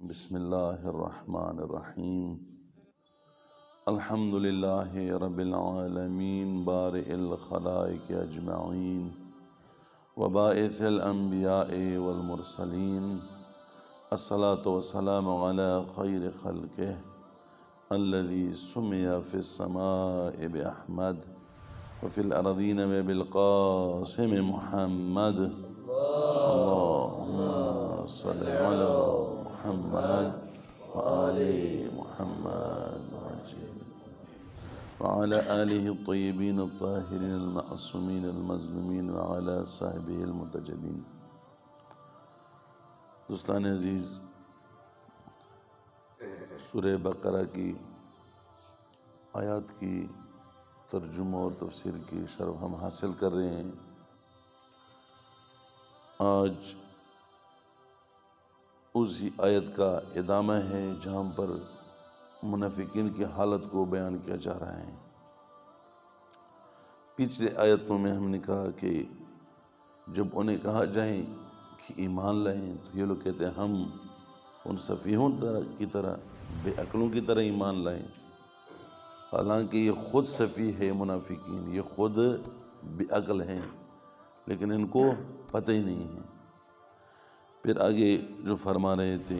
بسم الله الرحمن الرحيم. الحمد لله رب العالمين بارئ الخلائق أجمعين وباعث الأنبياء والمرسلين. الصلاة والسلام على خير خلقه الذي سمي في السماء بأحمد وفي الأرضين بالقاسم محمد. اللهم صل على محمد وآل محمد وعلى آله الطيبين الطاهرين المعصومين المظلومين وعلى صحبه المتجبين. دوستان عزیز، سورہ بقرہ کی آیات کی ترجمہ اور تفسیر کی شرح ہم حاصل کر رہے ہیں. آج اسی آیت کا ادامہ ہے جہاں پر منافقین کی حالت کو بیان کیا جا رہا ہے. پچھلے آیتوں میں ہم نے کہا کہ جب انہیں کہا جائے کہ ایمان لائیں تو یہ لوگ کہتے ہیں ہم ان سفیہوں کی طرح، بے عقلوں کی طرح ایمان لائیں. حالانکہ یہ خود سفیہ ہے، منافقین یہ خود بے عقل ہیں، لیکن ان کو پتہ ہی نہیں ہے. پھر آگے جو فرما رہے تھے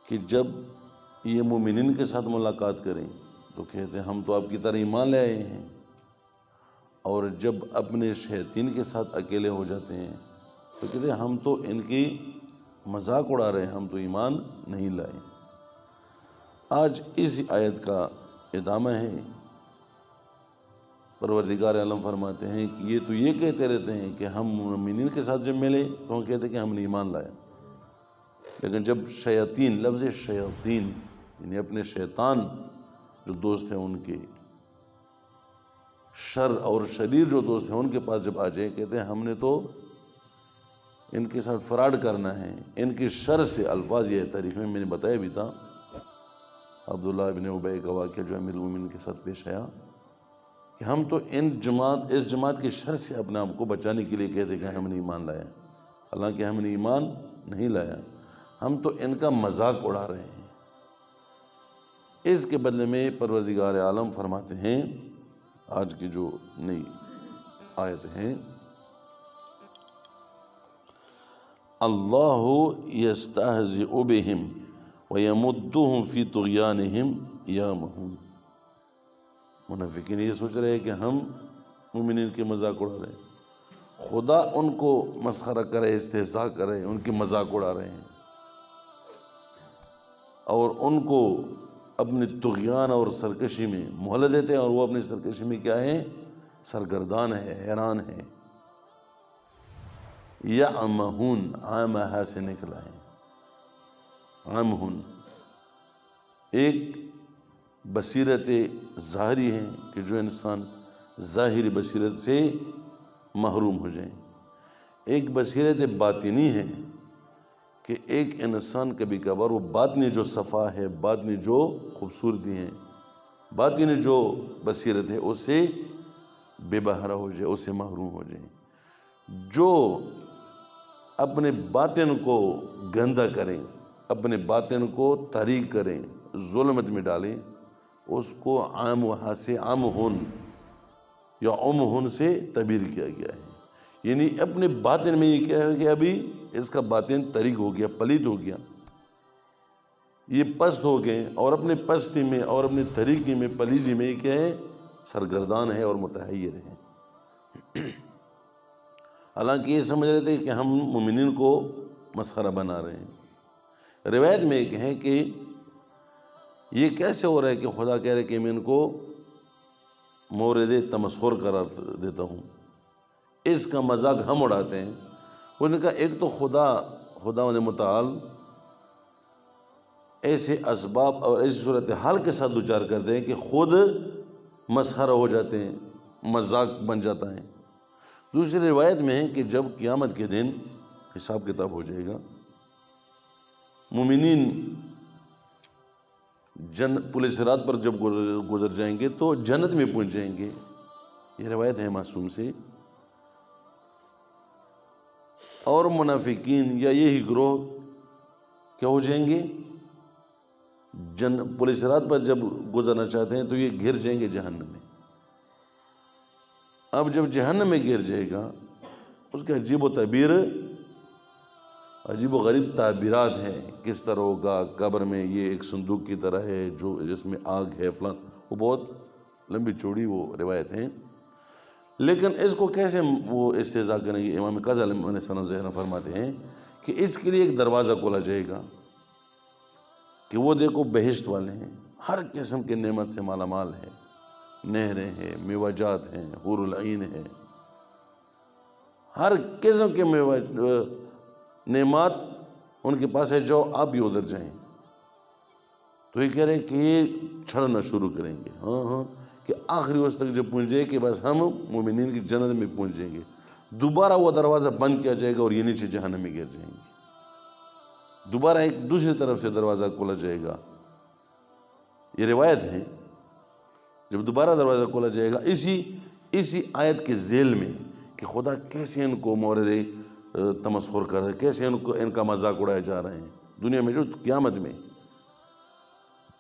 کہ جب یہ مومنین کے ساتھ ملاقات کریں تو کہتے ہیں ہم تو آپ کی طرح ایمان لے آئے ہیں، اور جب اپنے شیاطین کے ساتھ اکیلے ہو جاتے ہیں تو کہتے ہیں ہم تو ان کی مذاق اڑا رہے ہیں، ہم تو ایمان نہیں لائے. آج اس آیت کا ادامہ ہے. پروردگار عالم فرماتے ہیں کہ یہ تو یہ کہتے رہتے ہیں کہ ہم مومنین کے ساتھ جب ملے تو ہم کہتے ہیں کہ ہم نے ایمان لایا، لیکن جب شیاطین، لفظ شیاطین یعنی اپنے شیطان جو دوست ہیں ان کے، شر اور شریر جو دوست ہیں ان کے پاس جب آ جائے کہتے ہیں ہم نے تو ان کے ساتھ فراڈ کرنا ہے. ان کی شر سے الفاظ یہ تاریخ میں نے بتایا بھی تھا، عبداللہ ابن ابی کا واقعہ جو امیر المومنین کے ساتھ پیش آیا کہ ہم تو اس جماعت کی شر سے اپنے آپ کو بچانے کے لیے کہتے کہ ہم نے ایمان لایا، حالانکہ ہم نے ایمان نہیں لایا، ہم تو ان کا مذاق اڑا رہے ہیں. اس کے بدلے میں پروردگار عالم فرماتے ہیں آج کی جو نئی آیت ہیں، اللہ یستہزئ بہم ویمدہم فی طغیانہم یعمہون. منافقین یہ سوچ رہے ہیں کہ ہم مومنین کے مذاق اڑا رہے ہیں، خدا ان کو مسخرہ کرے، استہزاء کرے، ان کی مذاق اڑا رہے ہیں اور ان کو اپنی طغیان اور سرکشی میں مہلت دیتے ہیں، اور وہ اپنی سرکشی میں کیا ہے؟ سرگردان ہے، حیران ہے. یعمہون، عامہ سے نکلا ہے. عمہون ایک بصیرت ظاہری ہے کہ جو انسان ظاہری بصیرت سے محروم ہو جائیں. ایک بصیرت باطنی ہے کہ ایک انسان کبھی کبھار وہ باطنی جو صفا ہے، باطنی جو خوبصورتی ہے، باطنی جو بصیرت ہے اس سے بے بہرہ ہو جائے، اس سے محروم ہو جائے. جو اپنے باطن کو گندہ کریں، اپنے باطن کو تاریک کریں، ظلمت میں ڈالیں، اس کو عام وہاں سے عمہن یا عمہن سے تعبیر کیا گیا ہے. یعنی اپنے باطن میں یہ کیا ہے کہ ابھی اس کا باطن تاریک ہو گیا، پلید ہو گیا، یہ پست ہو گئے، اور اپنے پستی میں اور اپنی تاریکی میں، پلیدی میں یہ کیا ہے؟ سرگردان ہے اور متحیر ہے. حالانکہ یہ سمجھ رہے تھے کہ ہم مومنین کو مسخرہ بنا رہے ہیں. روایت میں ایک ہے کہ یہ کیسے ہو رہا ہے کہ خدا کہہ رہے کہ میں ان کو مورد تمسخر قرار دیتا ہوں، اس کا مذاق ہم اڑاتے ہیں. انہوں نے کہا ایک تو خدا متعال ایسے اسباب اور ایسی صورتحال کے ساتھ دوچار کرتے ہیں کہ خود مسخرہ ہو جاتے ہیں، مذاق بن جاتا ہے. دوسری روایت میں ہے کہ جب قیامت کے دن حساب کتاب ہو جائے گا، مومنین پل صراط پر جب گزر جائیں گے تو جنت میں پہنچ جائیں گے. یہ روایت ہے معصوم سے. اور منافقین یا یہی گروہ کیا ہو جائیں گے؟ پولیس رات پر جب گزرنا چاہتے ہیں تو یہ گر جائیں گے جہنم میں۔ اب جب جہنم میں گر جائے گا، اس کے عجیب و غریب تعبیرات ہیں، کس طرح ہوگا قبر میں، یہ ایک صندوق کی طرح ہے جو جس میں آگ ہے فلان، وہ بہت لمبی چوڑی وہ روایت ہیں۔ لیکن اس کو کیسے وہ استہزاء کریں گے؟ امام قاضی علیہ السلام فرماتے ہیں کہ اس کے لیے ایک دروازہ کھولا جائے گا کہ وہ دیکھو بہشت والے ہیں، ہر قسم کے نعمت سے مالا مال ہے، نہریں ہیں، میوہ جات ہیں، حور العین ہیں، ہر قسم کے نعمات ان کے پاس ہے، جو آپ بھی ادھر جائیں۔ تو یہ کہہ رہے کہ یہ چھڑنا شروع کریں گے، ہاں کہ آخری وقت تک جب پہنچ جائے کہ بس ہم مومنین کی جنت میں پہنچ جائیں گے، دوبارہ وہ دروازہ بند کیا جائے گا اور یہ نیچے جہنم میں گر جائیں گے، دوبارہ ایک دوسری طرف سے دروازہ کھولا جائے گا۔ یہ روایت ہے، جب دوبارہ دروازہ کھولا جائے گا اسی آیت کے ذیل میں کہ خدا کیسے ان کو مورد تمسخر کر رہے ہیں، کیسے ان کا مذاق اڑائے جا رہے ہیں دنیا میں، جو قیامت میں۔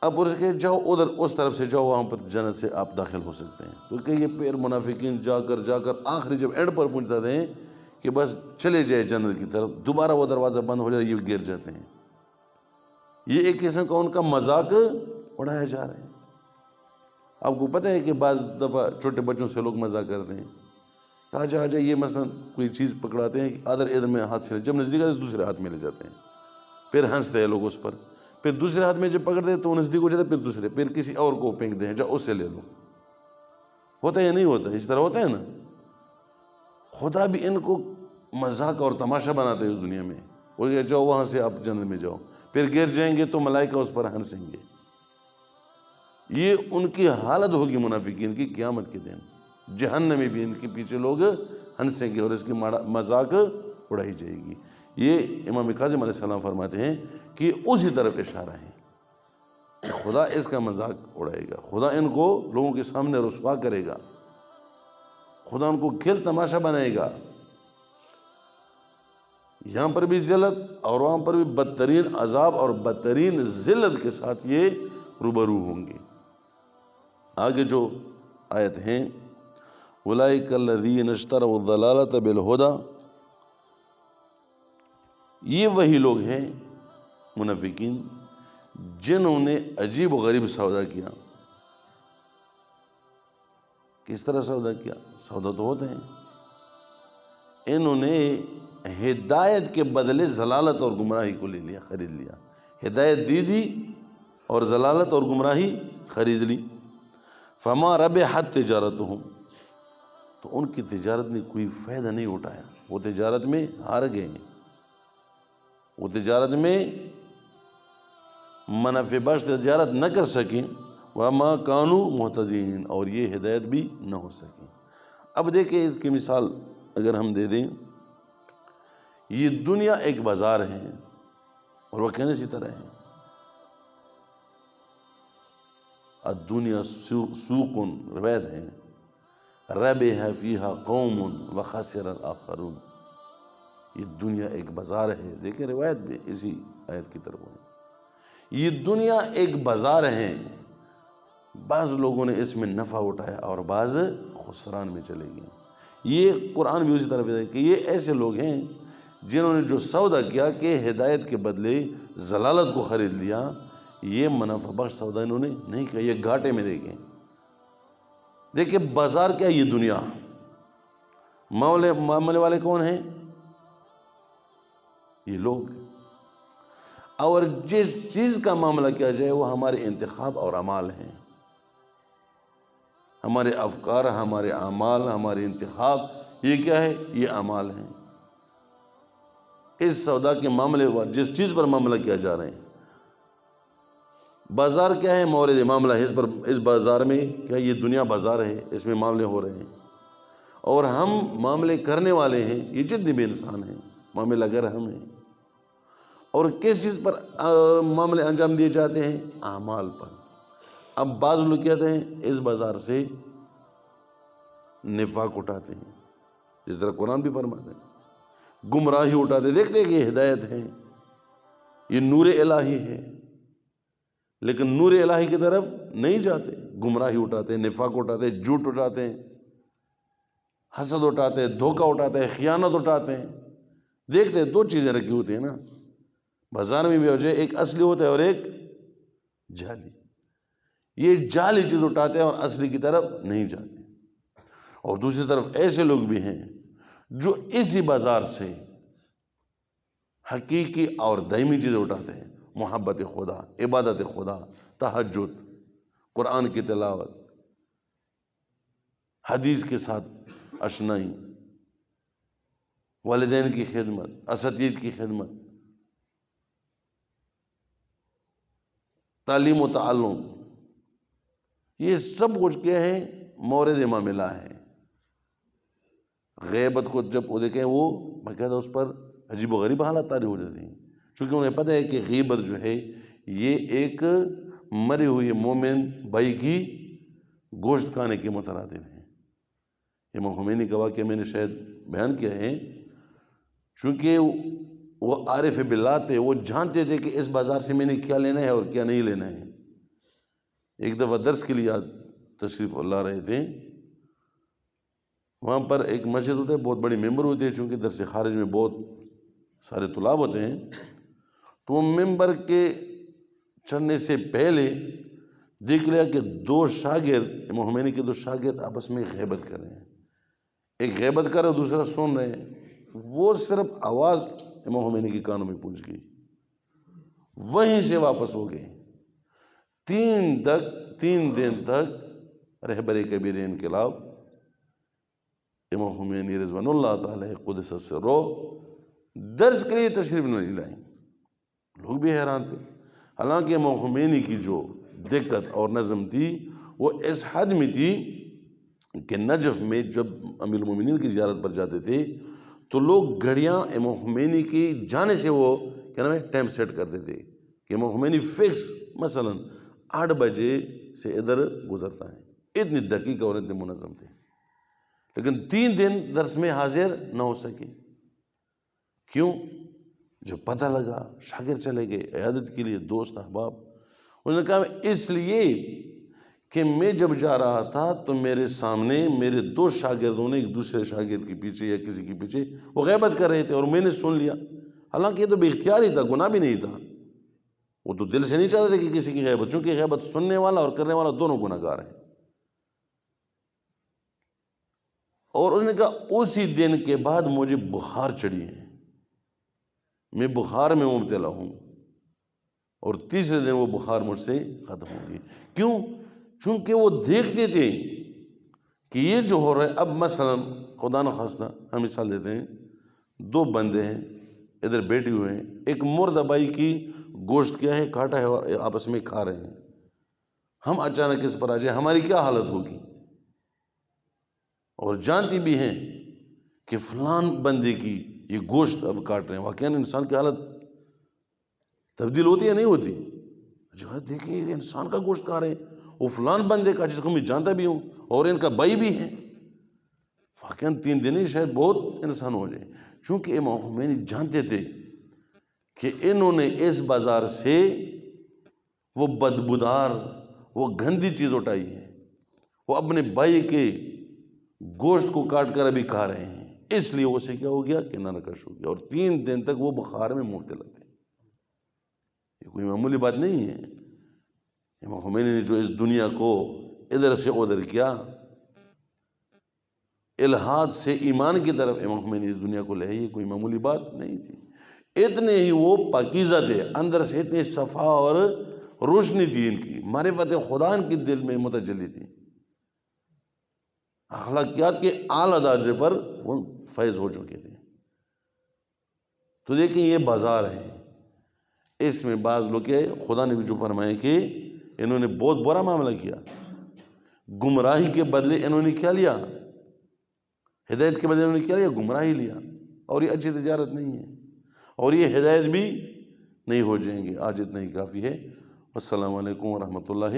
اب اس کے جاؤ ادھر، اس طرف سے جاؤ، وہاں پر جنت سے آپ داخل ہو سکتے ہیں۔ تو کہ یہ پیر منافقین جا کر آخری جب اینڈ پر پہنچتے ہیں کہ بس چلے جائے جنت کی طرف، دوبارہ وہ دروازہ بند ہو جائے، یہ گر جاتے ہیں۔ یہ ایک قسم کا ان کا مذاق اڑایا جا رہا ہے۔ آپ کو پتہ ہے کہ بعض دفعہ چھوٹے بچوں سے لوگ مذاق کرتے ہیں، آجا یہ مثلا کوئی چیز پکڑاتے ہیں کہ ادھر میں ہاتھ سے، جب نزدیک آتے دوسرے ہاتھ میں لے جاتے ہیں، پھر ہنستے ہیں لوگ اس پر، پھر دوسرے ہاتھ میں جب پکڑتے ہیں تو نزدیک ہو جاتے ہیں، پھر دوسرے، پھر کسی اور کو پھینک دیں، جاؤ اس سے لے لو۔ ہوتا ہے یا نہیں ہوتا؟ اس طرح ہوتا ہے نا۔ خدا بھی ان کو مذاق اور تماشا بناتے ہیں اس دنیا میں، وہ کہ جاؤ وہاں سے آپ جنت میں جاؤ، پھر گر جائیں گے تو ملائکہ اس پر ہنسیں گے۔ یہ ان کی حالت ہوگی منافقین کی قیامت کے دن، جہنم میں بھی ان کے پیچھے لوگ ہنسیں گے اور اس کی مذاق اڑائی جائے گی۔ یہ امام کاظم علیہ السلام فرماتے ہیں کہ اسی طرف اشارہ ہے کہ خدا اس کا مذاق اڑائے گا، خدا ان کو لوگوں کے سامنے رسوا کرے گا، خدا ان کو کھیل تماشا بنائے گا، یہاں پر بھی ذلت اور وہاں پر بھی بدترین عذاب اور بدترین ذلت کے ساتھ یہ روبرو ہوں گے۔ آگے جو آیت ہیں، اولئک الذین اشتروا الضلالۃ بالہدی، یہ وہی لوگ ہیں منافقین جنہوں نے عجیب و غریب سودا کیا۔ کس طرح سودا کیا؟ سودا تو ہوتے ہیں، انہوں نے ہدایت کے بدلے ضلالت اور گمراہی کو لے لیا، خرید لیا۔ ہدایت دی اور ضلالت اور گمراہی خرید لی۔ فما ربحت تجارتہم، تو ان کی تجارت نے کوئی فائدہ نہیں اٹھایا، وہ تجارت میں ہار گئے ہیں، وہ تجارت میں منافع بخش تجارت نہ کر سکیں، وما کانوا مہتدین، اور یہ ہدایت بھی نہ ہو سکیں۔ اب دیکھیں اس کی مثال اگر ہم دے دیں، یہ دنیا ایک بازار ہے اور وہ کہنے اسی طرح ہے، الدنیا سوق، روایت ہے، ربح فیہا قوم وخسر الاخرون، یہ دنیا ایک بازار ہے۔ دیکھیں روایت بھی اسی آیت کی طرف ہے، یہ دنیا ایک بازار ہے، بعض لوگوں نے اس میں نفع اٹھایا اور بعض خسران میں چلے گئے۔ یہ قرآن بھی اسی طرف ہے کہ یہ ایسے لوگ ہیں جنہوں نے جو سودا کیا کہ ہدایت کے بدلے ضلالت کو خرید لیا، یہ منافع بخش سودا انہوں نے نہیں کیا، یہ گھاٹے میں رہ گئے۔ دیکھیں بازار کیا، یہ دنیا، معاملے والے کون ہیں؟ یہ لوگ، اور جس چیز کا معاملہ کیا جائے وہ ہمارے انتخاب اور اعمال ہیں، ہمارے افکار، ہمارے اعمال، ہمارے انتخاب، یہ کیا ہے؟ یہ اعمال ہیں۔ اس سودا کے معاملے جس چیز پر معاملہ کیا جا رہے ہیں، بازار کیا ہے؟ مورد معاملہ ہے، اس بازار میں کیا، یہ دنیا بازار ہے، اس میں معاملے ہو رہے ہیں، اور ہم معاملے کرنے والے ہیں، یہ جتنے بھی انسان ہیں معاملہ گر ہم ہیں۔ اور کس چیز پر معاملے انجام دیے جاتے ہیں؟ اعمال پر۔ اب بعض لوگ کہتے ہیں اس بازار سے نفاق اٹھاتے ہیں، جس طرح قرآن بھی فرماتے ہیں، گمراہی اٹھاتے، دیکھتے کہ یہ ہدایت ہے، یہ نور الہی ہے، لیکن نور الہی کی طرف نہیں جاتے، گمراہی اٹھاتے ہیں، نفاق اٹھاتے ہیں، جھوٹ اٹھاتے ہیں، حسد اٹھاتے ہیں، دھوکہ اٹھاتے ہیں، خیانت اٹھاتے ہیں۔ دیکھتے ہیں دو چیزیں رکھی ہوتی ہیں نا بازار میں بھی، وجہ ایک اصلی ہوتا ہے اور ایک جعلی۔ یہ جعلی چیز اٹھاتے ہیں اور اصلی کی طرف نہیں جاتے۔ اور دوسری طرف ایسے لوگ بھی ہیں جو اسی بازار سے حقیقی اور دائمی چیزیں اٹھاتے ہیں، محبت خدا، عبادت خدا، تہجد، قرآن کی تلاوت، حدیث کے ساتھ اشنائی، والدین کی خدمت، اساتذہ کی خدمت، تعلیم و تعلم، یہ سب کچھ کیا ہے؟ مورد معاملہ ہے۔ غیبت کو جب وہ دیکھیں وہ باقاعدہ اس پر عجیب و غریب حالات طاری ہو جاتی ہیں، چونکہ انہیں پتہ ہے کہ غیبت جو ہے یہ ایک مرے ہوئے مومن بھائی کی گوشت کھانے کے مترادف ہے۔ امام خمینی کا واقعہ میں نے شاید بیان کیا ہے، چونکہ وہ عارف باللہ تھے، وہ جانتے تھے کہ اس بازار سے میں نے کیا لینا ہے اور کیا نہیں لینا ہے۔ ایک دفعہ درس کے لیے تشریف لا رہے تھے، وہاں پر ایک مسجد ہوتا ہے، بہت بڑی ممبر ہوتی ہے، چونکہ درس خارج میں بہت سارے طلاب ہوتے ہیں، تو وہ ممبر کے چڑھنے سے پہلے دیکھ لیا کہ دو شاگرد، امام خمینی کے دو شاگرد آپس میں غیبت کر رہے ہیں، ایک غیبت کر رہے ہیں دوسرا سن رہے ہیں۔ وہ صرف آواز امام خمینی کے کانوں میں پہنچ گئی، وہیں سے واپس ہو گئے۔ 3 دن تک رہبر کبیر انقلاب امام خمینی رضوان اللہ تعالی قدس سرہ درس کے لیے تشریف نہیں لائیں۔ لوگ بھی حیران تھے، حالانکہ امام خمینی کی جو دقت اور نظم تھی وہ اس حد میں تھی کہ نجف میں جب امیر المومنین کی زیارت پر جاتے تھے تو لوگ گھڑیاں امام خمینی کی جانے سے وہ کیا نام ہے ٹائم سیٹ کرتے تھے کہ امام خمینی فکس مثلا 8 بجے سے ادھر گزرتا ہے، اتنی دقیق اور اتنے منظم تھے، لیکن 3 دن درس میں حاضر نہ ہو سکے۔ کیوں؟ جب پتہ لگا شاگرد چلے گئے عیادت کے لیے، دوست احباب، انہوں نے کہا اس لیے کہ میں جب جا رہا تھا تو میرے سامنے میرے 2 شاگردوں نے ایک دوسرے شاگرد کے پیچھے یا کسی کے پیچھے وہ غیبت کر رہے تھے اور میں نے سن لیا، حالانکہ یہ تو بے اختیار ہی تھا، گناہ بھی نہیں تھا، وہ تو دل سے نہیں چاہتے تھے کہ کسی کی غیبت، چونکہ غیبت سننے والا اور کرنے والا دونوں گناہ گار ہیں۔ اور انہوں نے کہا اسی دن کے بعد مجھے بخار چڑھی ہے، میں بخار میں مبتلا ہوں، اور تیسرے دن وہ بخار مجھ سے ختم ہوگی۔ کیوں؟ چونکہ وہ دیکھتے تھے کہ یہ جو ہو رہا ہے، اب مثلا خدا نخواستہ ہم مثال دیتے ہیں، 2 بندے ہیں ادھر بیٹھے ہوئے ہیں، ایک مردہ بھائی کی گوشت کیا ہے کاٹا ہے اور آپس میں کھا رہے ہیں، ہم اچانک اس پر آ جائیں ہماری کیا حالت ہوگی؟ اور جانتی بھی ہیں کہ فلان بندے کی یہ گوشت اب کاٹ رہے ہیں، واقعاً انسان کی حالت تبدیل ہوتی ہے نہیں ہوتی؟ جو دیکھیں یہ انسان کا گوشت کھا رہے ہیں، وہ فلان بندے کا جس کو میں جانتا بھی ہوں اور ان کا بھائی بھی ہے، واقعاً 3 دن ہی شاید بہت انسان ہو جائے۔ چونکہ امام خمینی جانتے تھے کہ انہوں نے اس بازار سے وہ بدبودار وہ گندی چیز اٹھائی ہے، وہ اپنے بھائی کے گوشت کو کاٹ کر ابھی کھا رہے ہیں، اس لیے وہ سے کیا ہو گیا کہ نانکش ہو گیا، اور 3 دن تک وہ بخار میں مبتلا تھے۔ یہ کوئی معمولی بات نہیں ہے۔ امام خمینی نے جو اس دنیا کو ادھر سے ادھر کیا، الحاد سے ایمان کی طرف امام خمینی اس دنیا کو لے، یہ کوئی معمولی بات نہیں تھی۔ اتنے ہی وہ پاکیزہ تھے، اندر سے اتنے صفا اور روشنی تھی ان کی، معرفت خدا ان کے دل میں متجلی تھی، اخلاقیات کے اعلیٰ درجے پر وہ فیض ہو چکے تھے۔ تو دیکھیں یہ بازار ہے، اس میں بعض لوگ کیا ہے، خدا نے بھی جو فرمایا کہ انہوں نے بہت برا معاملہ کیا، گمراہی کے بدلے انہوں نے کیا لیا؟ ہدایت کے بدلے انہوں نے کیا لیا؟ گمراہی لیا، اور یہ اچھی تجارت نہیں ہے، اور یہ ہدایت بھی نہیں ہو جائیں گے۔ آج اتنا ہی کافی ہے۔ السلام علیکم ورحمۃ اللہ۔